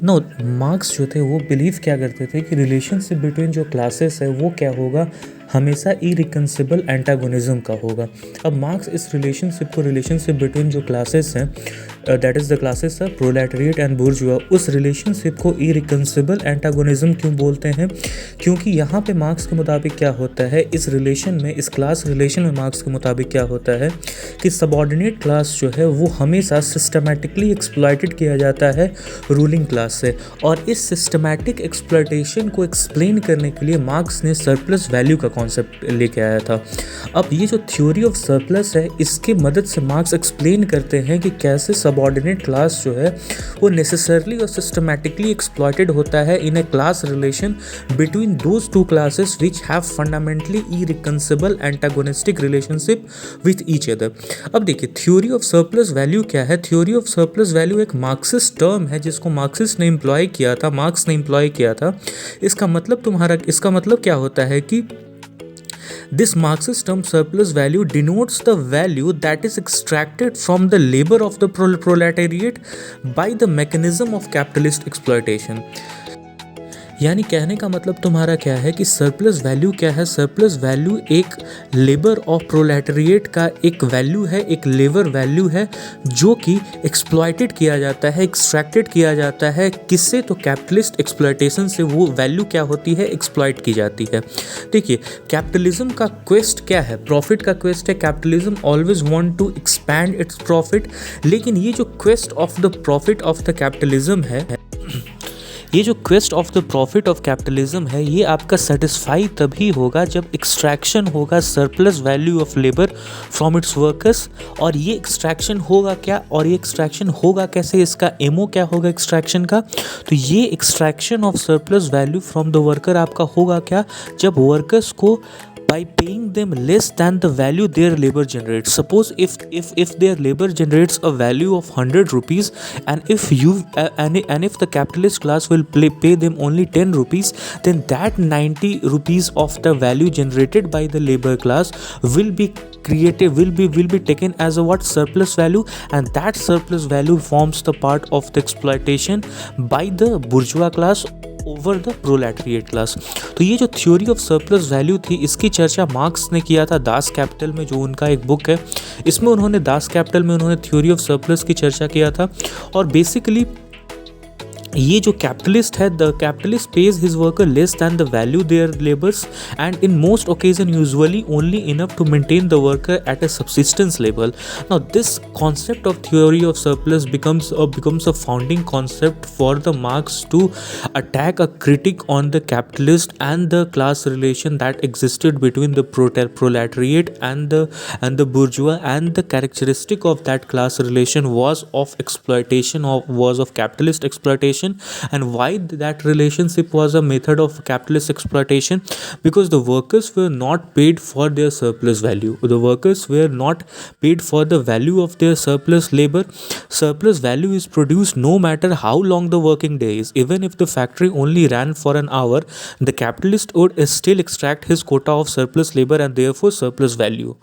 No, marks जो थे वो बिलीव क्या करते थे कि रिलेशनशिप बिटवीन जो क्लासेस है वो क्या होगा, हमेशा इरिकन्सिबल एंटागोनिज्म का होगा। अब मार्क्स इस रिलेशनशिप बिटवीन जो क्लासेस हैं, दैट इज़ द क्लासेस है प्रोलेटरिएट एंड बुर्जुआ, उस रिलेशनशिप को इरिकन्सिबल एंटागोनिज्म क्यों बोलते हैं? क्योंकि यहाँ पे मार्क्स के मुताबिक क्या होता है, इस रिलेशन में, इस क्लास रिलेशन में मार्क्स के मुताबिक क्या होता है कि सबऑर्डिनेट क्लास जो है वो हमेशा सिस्टमेटिकली एक्सप्लॉइटेड किया जाता है रूलिंग क्लास से। और इस सिस्टमैटिक एक्सप्लॉइटेशन को एक्सप्लेन करने के लिए मार्क्स ने सरप्लस वैल्यू का कॉन्सेप्ट लेके आया था। अब ये जो थ्योरी ऑफ सरप्लस है, इसके मदद से मार्क्स एक्सप्लेन करते हैं कि कैसे सबऑर्डिनेट क्लास जो है वो नेसेसरली और सिस्टमैटिकली एक्सप्लॉइटेड होता है in a class relation between those two classes which have fundamentally irreconcilable antagonistic relationship with each other. अब देखिए, थ्योरी ऑफ सरप्लस वैल्यू क्या है? थ्योरी ऑफ सरप्लस वैल्यू एक मार्क्सिस्ट टर्म है जिसको मार्क्स ने इम्प्लॉय किया था। इसका मतलब क्या होता है कि this Marxist term surplus value denotes the value that is extracted from the labor of the proletariat by the mechanism of capitalist exploitation। यानी कहने का मतलब तुम्हारा क्या है कि सरप्लस वैल्यू क्या है? सरप्लस वैल्यू एक लेबर ऑफ प्रोलेटरिएट का एक वैल्यू है, एक लेबर वैल्यू है जो कि एक्सप्लॉइटेड किया जाता है, एक्सट्रैक्टेड किया जाता है। किससे? तो कैपिटलिस्ट एक्सप्लॉइटेशन से वो वैल्यू क्या होती है? एक्सप्लॉइट की जाती है। देखिए, कैपिटलिज्म का क्वेस्ट क्या है? प्रॉफिट का क्वेस्ट है। Capitalism always want to expand its profit. लेकिन ये जो quest of the profit of the capitalism है, ये जो quest of the profit of capitalism है, ये आपका सेटिस्फाई तभी होगा जब एक्सट्रैक्शन होगा surplus value of labour from its workers. और ये एक्सट्रैक्शन होगा क्या, और ये एक्सट्रैक्शन होगा कैसे? इसका एमओ क्या होगा एक्सट्रैक्शन का? तो ये extraction of surplus value from the worker आपका होगा क्या? जब वर्कर्स को by paying them less than the value their labor generates. Suppose if their labor generates a value of 100 rupees, and if the capitalist class will pay them only 10 rupees, then that 90 rupees of the value generated by the labor class will be taken as a surplus value, and that surplus value forms the part of the exploitation by the bourgeois class over the proletariat class. तो ये जो theory of surplus value थी, इसकी चर्चा marks ने किया था Das Kapital में, जो उनका एक बुक है। इसमें उन्होंने दास कैपिटल में उन्होंने थ्योरी ऑफ सरप्लस की चर्चा किया था। और बेसिकली ये जो कैपिटलिस्ट है, the capitalist pays his worker less than the value their labours, and in most occasion usually only enough to maintain the worker at a subsistence level. Now this concept of theory of surplus becomes a founding concept for the Marx to attack a critic on the capitalist and the class relation that existed between the proletariat and the bourgeois, and the characteristic of that class relation was of exploitation, was of capitalist exploitation. And why that relationship was a method of capitalist exploitation? Because the workers were not paid for their surplus value. The workers were not paid for the value of their surplus labor. Surplus value is produced no matter how long the working day is. Even if the factory only ran for an hour, the capitalist would still extract his quota of surplus labor and therefore surplus value.